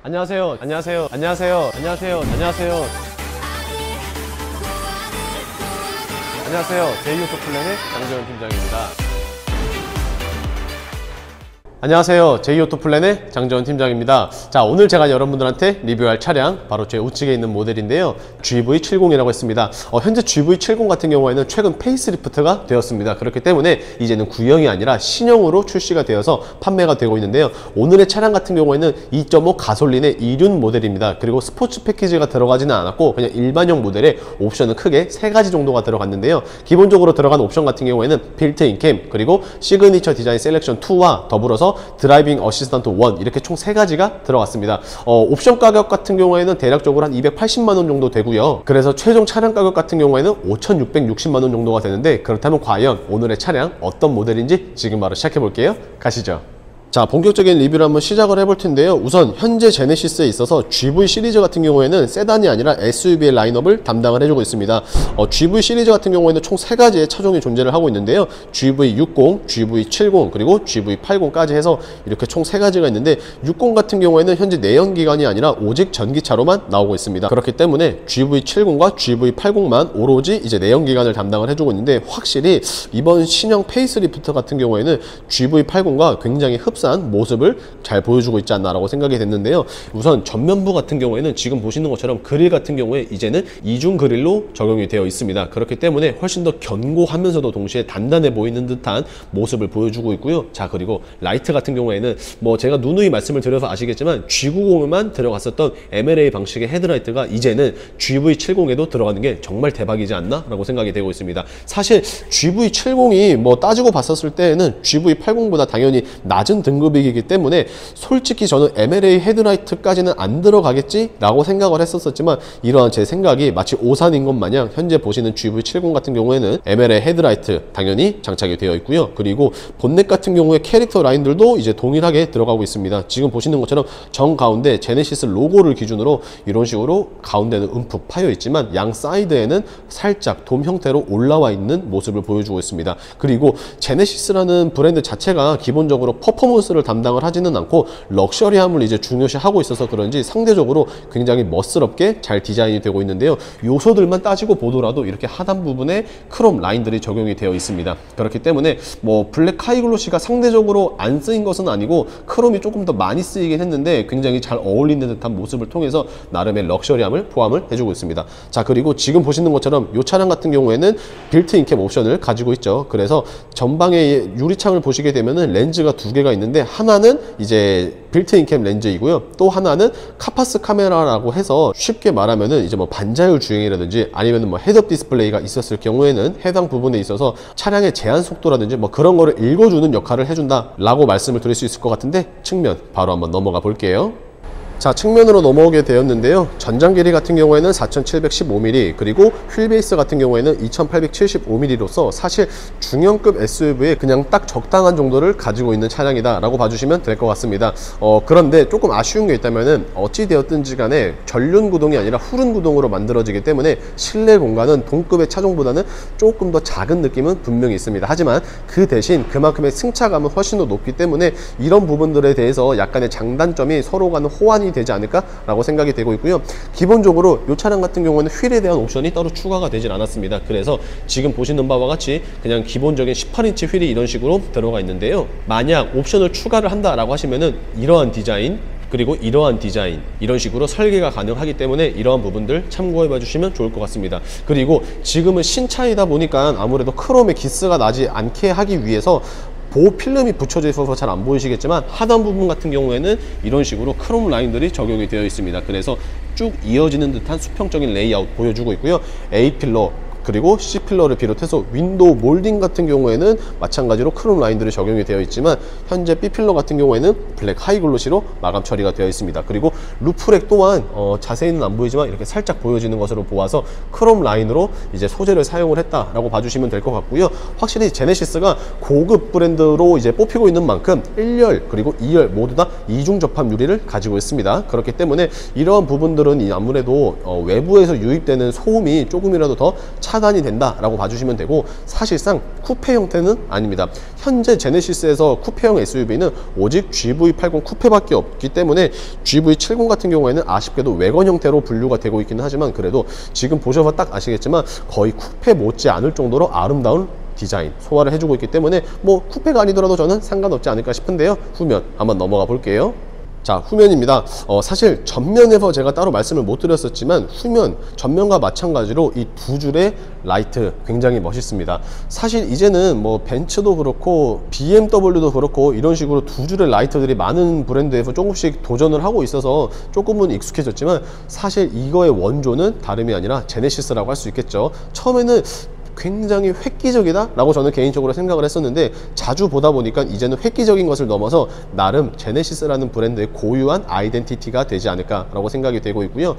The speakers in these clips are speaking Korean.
안녕하세요. 안녕하세요. 안녕하세요. 안녕하세요. 안녕하세요. 안녕하세요. 제이오토플랜의 장재원 팀장입니다. 안녕하세요. 제이오토플랜의 장재원 팀장입니다. 자, 오늘 제가 여러분들한테 리뷰할 차량 바로 제 우측에 있는 모델인데요, GV70이라고 했습니다. 현재 GV70 같은 경우에는 최근 페이스리프트가 되었습니다. 그렇기 때문에 이제는 구형이 아니라 신형으로 출시가 되어서 판매가 되고 있는데요, 오늘의 차량 같은 경우에는 2.5 가솔린의 2륜 모델입니다. 그리고 스포츠 패키지가 들어가지는 않았고 그냥 일반형 모델에 옵션은 크게 3가지 정도가 들어갔는데요, 기본적으로 들어간 옵션 같은 경우에는 빌트인 캠, 그리고 시그니처 디자인 셀렉션 2와 더불어서 드라이빙 어시스턴트 1, 이렇게 총 3가지가 들어갔습니다. 옵션 가격 같은 경우에는 대략적으로 한 280만원 정도 되고요. 그래서 최종 차량 가격 같은 경우에는 5,660만원 정도가 되는데, 그렇다면 과연 오늘의 차량 어떤 모델인지 지금 바로 시작해 볼게요. 가시죠. 자, 본격적인 리뷰를 한번 시작을 해볼 텐데요, 우선 현재 제네시스에 있어서 GV 시리즈 같은 경우에는 세단이 아니라 SUV의 라인업을 담당을 해주고 있습니다. GV 시리즈 같은 경우에는 총 3가지의 차종이 존재를 하고 있는데요, GV60, GV70, 그리고 GV80까지 해서 이렇게 총 3가지가 있는데, 60 같은 경우에는 현재 내연기관이 아니라 오직 전기차로만 나오고 있습니다. 그렇기 때문에 GV70과 GV80만 오로지 이제 내연기관을 담당을 해주고 있는데, 확실히 이번 신형 페이스리프트 같은 경우에는 GV80과 굉장히 흡사한 모습을 잘 보여주고 있지 않나라고 생각이 됐는데요, 우선 전면부 같은 경우에는 지금 보시는 것처럼 그릴 같은 경우에 이제는 이중 그릴로 적용이 되어 있습니다. 그렇기 때문에 훨씬 더 견고하면서도 동시에 단단해 보이는 듯한 모습을 보여주고 있고요. 자, 그리고 라이트 같은 경우에는 뭐 제가 누누이 말씀을 드려서 아시겠지만 G90에만 들어갔었던 MLA 방식의 헤드라이트가 이제는 GV70에도 들어가는 게 정말 대박이지 않나 라고 생각이 되고 있습니다. 사실 GV70이 뭐 따지고 봤었을 때에는 GV80보다 당연히 낮은 등급이기 때문에 솔직히 저는 MLA 헤드라이트까지는 안 들어가겠지 라고 생각을 했었지만, 이러한 제 생각이 마치 오산인 것 마냥 현재 보시는 GV70 같은 경우에는 MLA 헤드라이트 당연히 장착이 되어 있고요. 그리고 본넷 같은 경우에 캐릭터 라인들도 이제 동일하게 들어가고 있습니다. 지금 보시는 것처럼 정 가운데 제네시스 로고를 기준으로 이런 식으로 가운데는 움푹 파여 있지만 양 사이드에는 살짝 돔 형태로 올라와 있는 모습을 보여주고 있습니다. 그리고 제네시스라는 브랜드 자체가 기본적으로 퍼포먼스를 담당을 하지는 않고 럭셔리함을 이제 중요시하고 있어서 그런지 상대적으로 굉장히 멋스럽게 잘 디자인이 되고 있는데요, 요소들만 따지고 보더라도 이렇게 하단 부분에 크롬 라인들이 적용이 되어 있습니다. 그렇기 때문에 뭐 블랙 카이글로시가 상대적으로 안 쓰인 것은 아니고 크롬이 조금 더 많이 쓰이긴 했는데 굉장히 잘 어울리는 듯한 모습을 통해서 나름의 럭셔리함을 포함을 해주고 있습니다. 자, 그리고 지금 보시는 것처럼 이 차량 같은 경우에는 빌트인 캠 옵션을 가지고 있죠. 그래서 전방에 유리창을 보시게 되면은 렌즈가 2개가 있는데, 하나는 이제 빌트인 캠 렌즈이고요, 또 하나는 카파스 카메라라고 해서 쉽게 말하면은 이제 뭐 반자율 주행이라든지 아니면은 뭐 헤드업 디스플레이가 있었을 경우에는 해당 부분에 있어서 차량의 제한 속도라든지 뭐 그런 거를 읽어주는 역할을 해준다 라고 말씀을 드릴 수 있을 것 같은데, 측면 바로 한번 넘어가 볼게요. 자, 측면으로 넘어오게 되었는데요, 전장 길이 같은 경우에는 4715mm, 그리고 휠베이스 같은 경우에는 2875mm로서 사실 중형급 SUV에 그냥 딱 적당한 정도를 가지고 있는 차량이다 라고 봐주시면 될 것 같습니다. 그런데 조금 아쉬운 게 있다면은 어찌 되었든지 간에 전륜 구동이 아니라 후륜 구동으로 만들어지기 때문에 실내 공간은 동급의 차종보다는 조금 더 작은 느낌은 분명히 있습니다. 하지만 그 대신 그만큼의 승차감은 훨씬 더 높기 때문에 이런 부분들에 대해서 약간의 장단점이 서로 간의 호환이 되지 않을까 라고 생각이 되고 있고요, 기본적으로 이 차량 같은 경우는 휠에 대한 옵션이 따로 추가가 되질 않았습니다. 그래서 지금 보시는 바와 같이 그냥 기본적인 18인치 휠이 이런 식으로 들어가 있는데요, 만약 옵션을 추가를 한다 라고 하시면은 이러한 디자인, 그리고 이러한 디자인, 이런 식으로 설계가 가능하기 때문에 이러한 부분들 참고해 봐 주시면 좋을 것 같습니다. 그리고 지금은 신차이다 보니까 아무래도 크롬의 기스가 나지 않게 하기 위해서 보호 필름이 붙여져 있어서 잘 안 보이시겠지만 하단 부분 같은 경우에는 이런 식으로 크롬 라인들이 적용이 되어 있습니다. 그래서 쭉 이어지는 듯한 수평적인 레이아웃 보여주고 있고요, A필러 그리고 C필러를 비롯해서 윈도우 몰딩 같은 경우에는 마찬가지로 크롬 라인들이 적용이 되어 있지만, 현재 B필러 같은 경우에는 블랙 하이글로시로 마감 처리가 되어 있습니다. 그리고 루프렉 또한 자세히는 안 보이지만 이렇게 살짝 보여지는 것으로 보아서 크롬 라인으로 이제 소재를 사용을 했다라고 봐주시면 될 것 같고요, 확실히 제네시스가 고급 브랜드로 이제 뽑히고 있는 만큼 1열 그리고 2열 모두 다 이중 접합 유리를 가지고 있습니다. 그렇기 때문에 이러한 부분들은 아무래도 외부에서 유입되는 소음이 조금이라도 더 하단이 된다라고 봐주시면 되고, 사실상 쿠페 형태는 아닙니다. 현재 제네시스에서 쿠페형 SUV는 오직 GV80 쿠페밖에 없기 때문에 GV70 같은 경우에는 아쉽게도 외관 형태로 분류가 되고 있기는 하지만, 그래도 지금 보셔서 딱 아시겠지만 거의 쿠페 못지 않을 정도로 아름다운 디자인 소화를 해주고 있기 때문에 뭐 쿠페가 아니더라도 저는 상관없지 않을까 싶은데요. 후면 한번 넘어가 볼게요. 자, 후면입니다. 사실 전면에서 제가 따로 말씀을 못 드렸었지만 후면, 전면과 마찬가지로 이 두 줄의 라이트 굉장히 멋있습니다. 사실 이제는 뭐 벤츠도 그렇고 BMW도 그렇고 이런 식으로 두 줄의 라이트들이 많은 브랜드에서 조금씩 도전을 하고 있어서 조금은 익숙해졌지만, 사실 이거의 원조는 다름이 아니라 제네시스라고 할 수 있겠죠. 처음에는 굉장히 획기적이다 라고 저는 개인적으로 생각을 했었는데, 자주 보다 보니까 이제는 획기적인 것을 넘어서 나름 제네시스라는 브랜드의 고유한 아이덴티티가 되지 않을까 라고 생각이 되고 있고요.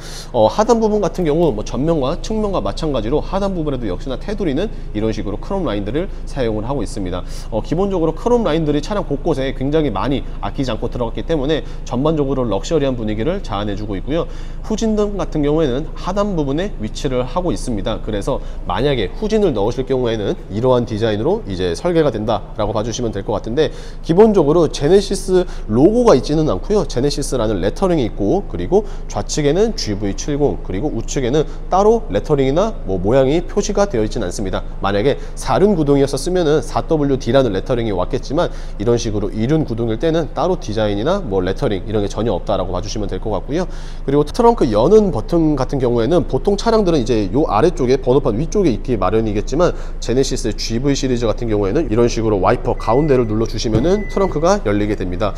하단 부분 같은 경우 뭐 전면과 측면과 마찬가지로 하단 부분에도 역시나 테두리는 이런 식으로 크롬 라인들을 사용을 하고 있습니다. 기본적으로 크롬 라인들이 차량 곳곳에 굉장히 많이 아끼지 않고 들어갔기 때문에 전반적으로 럭셔리한 분위기를 자아내주고 있고요. 후진등 같은 경우에는 하단 부분에 위치를 하고 있습니다. 그래서 만약에 후진을 넣으실 경우에는 이러한 디자인으로 이제 설계가 된다라고 봐주시면 될 것 같은데, 기본적으로 제네시스 로고가 있지는 않고요. 제네시스라는 레터링이 있고, 그리고 좌측에는 GV70, 그리고 우측에는 따로 레터링이나 뭐 모양이 표시가 되어 있지는 않습니다. 만약에 4륜 구동이었었으면은 4WD라는 레터링이 왔겠지만, 이런 식으로 2륜 구동일 때는 따로 디자인이나 뭐 레터링 이런 게 전혀 없다라고 봐주시면 될 것 같고요. 그리고 트렁크 여는 버튼 같은 경우에는 보통 차량들은 이제 요 아래쪽에 번호판 위쪽에 있기 마련이겠지만, 제네시스 GV 시리즈 같은 경우에는 이런 식으로 와이퍼 가운데를 눌러주시면은 트렁크가 열리게 됩니다.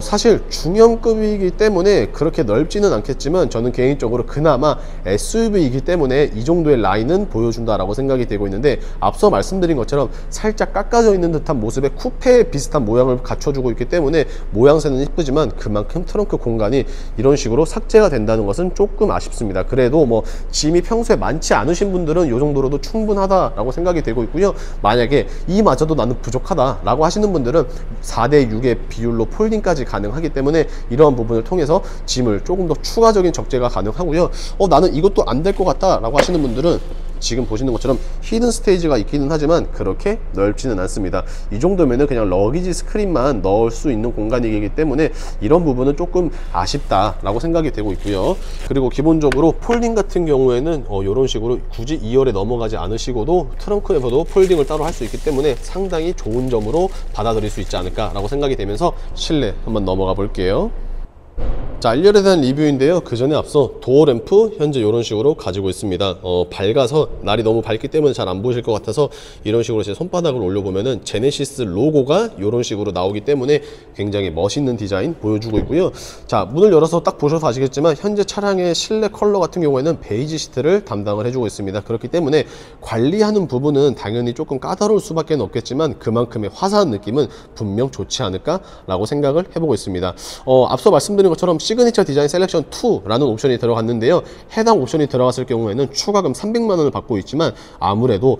사실 중형급이기 때문에 그렇게 넓지는 않겠지만, 저는 개인적으로 그나마 SUV이기 때문에 이 정도의 라인은 보여준다라고 생각이 되고 있는데, 앞서 말씀드린 것처럼 살짝 깎아져 있는 듯한 모습의 쿠페 비슷한 모양을 갖춰주고 있기 때문에 모양새는 이쁘지만 그만큼 트렁크 공간이 이런 식으로 삭제가 된다는 것은 조금 아쉽습니다. 그래도 뭐 짐이 평소에 많지 않으신 분들은 이 정도로도 충분하다 라고 생각이 되고 있고요. 만약에 이마저도 나는 부족하다 라고 하시는 분들은 4대 6의 비율로 폴딩까지 가능하기 때문에 이러한 부분을 통해서 짐을 조금 더 추가적인 적재가 가능하고요. 나는 이것도 안 될 것 같다 라고 하시는 분들은 지금 보시는 것처럼 히든 스테이지가 있기는 하지만 그렇게 넓지는 않습니다. 이 정도면은 그냥 러기지 스크린만 넣을 수 있는 공간이기 때문에 이런 부분은 조금 아쉽다 라고 생각이 되고 있고요. 그리고 기본적으로 폴딩 같은 경우에는 이런 식으로 굳이 2열에 넘어가지 않으시고도 트렁크에서도 폴딩을 따로 할 수 있기 때문에 상당히 좋은 점으로 받아들일 수 있지 않을까 라고 생각이 되면서 실내 한번 넘어가 볼게요. 자, 1열에 대한 리뷰인데요. 그 전에 앞서 도어 램프 현재 이런 식으로 가지고 있습니다. 밝아서 날이 너무 밝기 때문에 잘 안 보이실 것 같아서 이런 식으로 제 손바닥을 올려보면은 제네시스 로고가 이런 식으로 나오기 때문에 굉장히 멋있는 디자인 보여주고 있고요. 자, 문을 열어서 딱 보셔서 아시겠지만 현재 차량의 실내 컬러 같은 경우에는 베이지 시트를 담당을 해주고 있습니다. 그렇기 때문에 관리하는 부분은 당연히 조금 까다로울 수밖에 없겠지만 그만큼의 화사한 느낌은 분명 좋지 않을까 라고 생각을 해보고 있습니다. 앞서 말씀드린 것처럼 시그니처 디자인 셀렉션 2라는 옵션이 들어갔는데요. 해당 옵션이 들어갔을 경우에는 추가금 300만원을 받고 있지만, 아무래도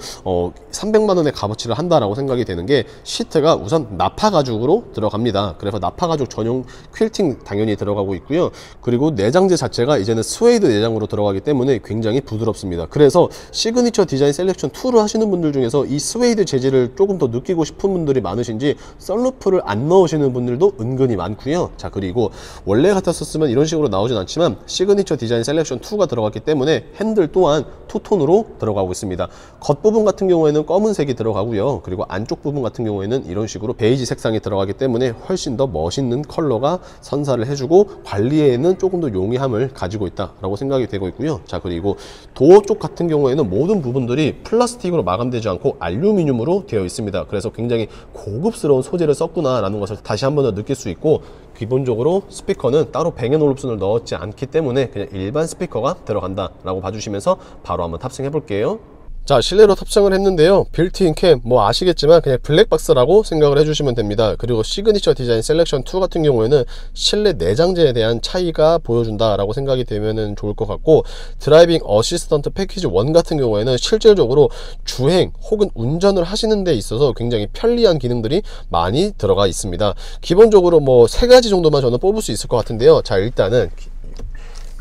300만원의 값어치를 한다라고 생각이 되는 게 시트가 우선 나파 가죽으로 들어갑니다. 그래서 나파 가죽 전용 퀼팅 당연히 들어가고 있고요. 그리고 내장재 자체가 이제는 스웨이드 내장으로 들어가기 때문에 굉장히 부드럽습니다. 그래서 시그니처 디자인 셀렉션 2를 하시는 분들 중에서 이 스웨이드 재질을 조금 더 느끼고 싶은 분들이 많으신지 썬루프를 안 넣으시는 분들도 은근히 많고요. 자, 그리고 원래 같았었으면 이런 식으로 나오진 않지만 시그니처 디자인 셀렉션 2가 들어갔기 때문에 핸들 또한 투톤으로 들어가고 있습니다. 겉부분 같은 경우에는 검은색이 들어가고요. 그리고 안쪽 부분 같은 경우에는 이런 식으로 베이지 색상이 들어가기 때문에 훨씬 더 멋있는 컬러가 선사를 해주고 관리에는 조금 더 용이함을 가지고 있다라고 생각이 되고 있고요. 자, 그리고 도어 쪽 같은 경우에는 모든 부분들이 플라스틱으로 마감되지 않고 알루미늄으로 되어 있습니다. 그래서 굉장히 고급스러운 소재를 썼구나 라는 것을 다시 한 번 더 느낄 수 있고, 기본적으로 스피커는 따로 뱅앤 올룹슨을 넣었지 않기 때문에 그냥 일반 스피커가 들어간다 라고 봐주시면서 바로 한번 탑승해 볼게요. 자, 실내로 탑승을 했는데요. 빌트인 캠 뭐 아시겠지만 그냥 블랙박스라고 생각을 해주시면 됩니다. 그리고 시그니처 디자인 셀렉션 2 같은 경우에는 실내 내장재에 대한 차이가 보여준다 라고 생각이 되면 좋을 것 같고, 드라이빙 어시스턴트 패키지 1 같은 경우에는 실질적으로 주행 혹은 운전을 하시는 데 있어서 굉장히 편리한 기능들이 많이 들어가 있습니다. 기본적으로 뭐 3가지 정도만 저는 뽑을 수 있을 것 같은데요. 자, 일단은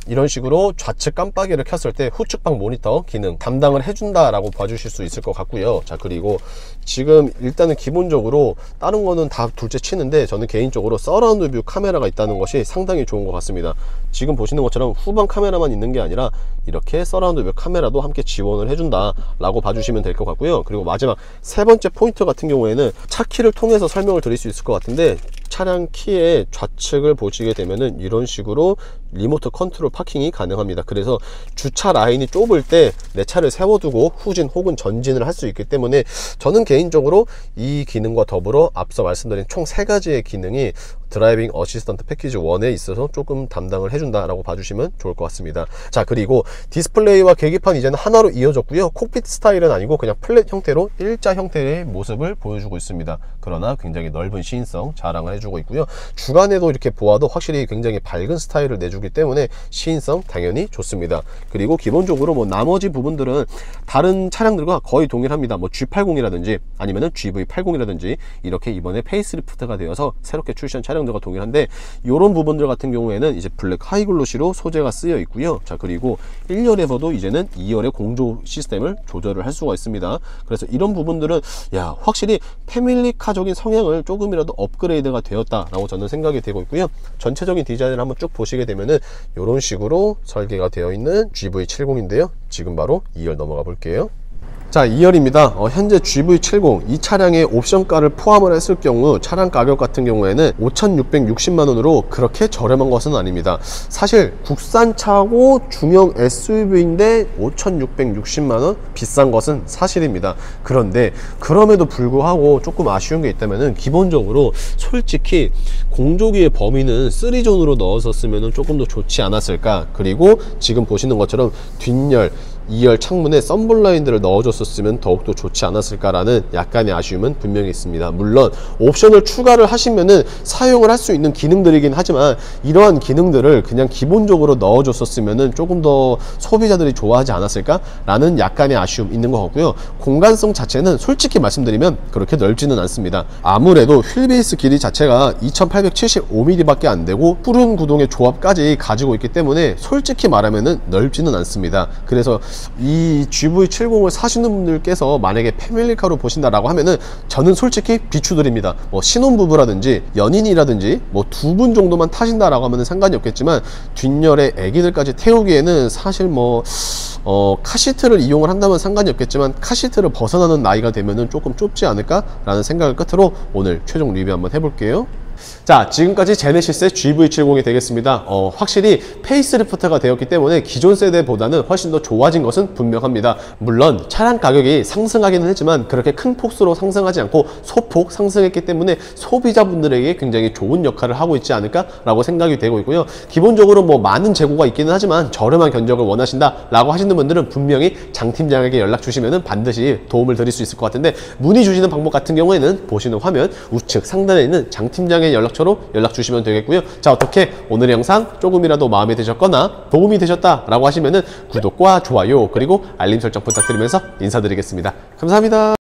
이런 식으로 좌측 깜빡이를 켰을 때 후측방 모니터 기능 담당을 해준다 라고 봐주실 수 있을 것 같고요. 자, 그리고 지금 일단은 기본적으로 다른 거는 다 둘째 치는데 저는 개인적으로 서라운드 뷰 카메라가 있다는 것이 상당히 좋은 것 같습니다. 지금 보시는 것처럼 후방 카메라만 있는 게 아니라 이렇게 서라운드 뷰 카메라도 함께 지원을 해준다 라고 봐주시면 될 것 같고요. 그리고 마지막 세 번째 포인트 같은 경우에는 차 키를 통해서 설명을 드릴 수 있을 것 같은데, 차량 키의 좌측을 보시게 되면은 이런 식으로 리모트 컨트롤 파킹이 가능합니다. 그래서 주차 라인이 좁을 때 내 차를 세워두고 후진 혹은 전진을 할 수 있기 때문에 저는 개인적으로 이 기능과 더불어 앞서 말씀드린 총 3가지의 기능이 드라이빙 어시스턴트 패키지 1에 있어서 조금 담당을 해준다 라고 봐주시면 좋을 것 같습니다. 자, 그리고 디스플레이와 계기판 이제는 하나로 이어졌고요. 콕핏 스타일은 아니고 그냥 플랫 형태로 일자 형태의 모습을 보여주고 있습니다. 그러나 굉장히 넓은 시인성 자랑을 해주고 있고요. 주간에도 이렇게 보아도 확실히 굉장히 밝은 스타일을 내주기 때문에 시인성 당연히 좋습니다. 그리고 기본적으로 뭐 나머지 부분들은 다른 차량들과 거의 동일합니다. 뭐 G80이라든지 아니면은 GV80이라든지 이렇게 이번에 페이스리프트가 되어서 새롭게 출시한 차량들과 동일한데, 이런 부분들 같은 경우에는 이제 블랙 하이글로시로 소재가 쓰여 있고요. 자, 그리고 1열에서도 이제는 2열의 공조 시스템을 조절을 할 수가 있습니다. 그래서 이런 부분들은 야, 확실히 패밀리카적인 성향을 조금이라도 업그레이드가 되었다라고 저는 생각이 되고 있고요. 전체적인 디자인을 한번 쭉 보시게 되면은 이런 식으로 설계가 되어 있는 GV70인데요. 지금 바로 2열 넘어가 볼게요. 자, 2열입니다. 현재 GV70 이 차량의 옵션가를 포함을 했을 경우 차량 가격 같은 경우에는 5,660만원으로 그렇게 저렴한 것은 아닙니다. 사실 국산차고 중형 SUV인데 5,660만원 비싼 것은 사실입니다. 그런데 그럼에도 불구하고 조금 아쉬운 게 있다면은, 기본적으로 솔직히 공조기의 범위는 3존으로 넣었었으면 조금 더 좋지 않았을까. 그리고 지금 보시는 것처럼 뒷열 2열 창문에 썬블라인드를 넣어줬었으면 더욱더 좋지 않았을까라는 약간의 아쉬움은 분명히 있습니다. 물론 옵션을 추가를 하시면은 사용을 할 수 있는 기능들이긴 하지만, 이러한 기능들을 그냥 기본적으로 넣어줬었으면은 조금 더 소비자들이 좋아하지 않았을까라는 약간의 아쉬움 있는 것 같고요. 공간성 자체는 솔직히 말씀드리면 그렇게 넓지는 않습니다. 아무래도 휠베이스 길이 자체가 2875mm 밖에 안 되고 푸른 구동의 조합까지 가지고 있기 때문에 솔직히 말하면은 넓지는 않습니다. 그래서 이 GV70을 사시는 분들께서 만약에 패밀리카로 보신다라고 하면은 저는 솔직히 비추드립니다. 뭐 신혼부부라든지 연인이라든지 뭐 2분 정도만 타신다라고 하면은 상관이 없겠지만, 뒷열에 애기들까지 태우기에는 사실 뭐 카시트를 이용을 한다면 상관이 없겠지만, 카시트를 벗어나는 나이가 되면은 조금 좁지 않을까 라는 생각을 끝으로 오늘 최종 리뷰 한번 해볼게요. 자, 지금까지 제네시스의 GV70이 되겠습니다. 확실히 페이스리프트가 되었기 때문에 기존 세대보다는 훨씬 더 좋아진 것은 분명합니다. 물론 차량 가격이 상승하기는 했지만 그렇게 큰 폭수로 상승하지 않고 소폭 상승했기 때문에 소비자분들에게 굉장히 좋은 역할을 하고 있지 않을까 라고 생각이 되고 있고요. 기본적으로 뭐 많은 재고가 있기는 하지만 저렴한 견적을 원하신다 라고 하시는 분들은 분명히 장 팀장에게 연락 주시면 반드시 도움을 드릴 수 있을 것 같은데, 문의 주시는 방법 같은 경우에는 보시는 화면 우측 상단에 있는 장 팀장의 연락처로 연락 주시면 되겠고요. 자, 어떻게 오늘의 영상 조금이라도 마음에 드셨거나 도움이 되셨다 라고 하시면은 구독과 좋아요 그리고 알림 설정 부탁드리면서 인사드리겠습니다. 감사합니다.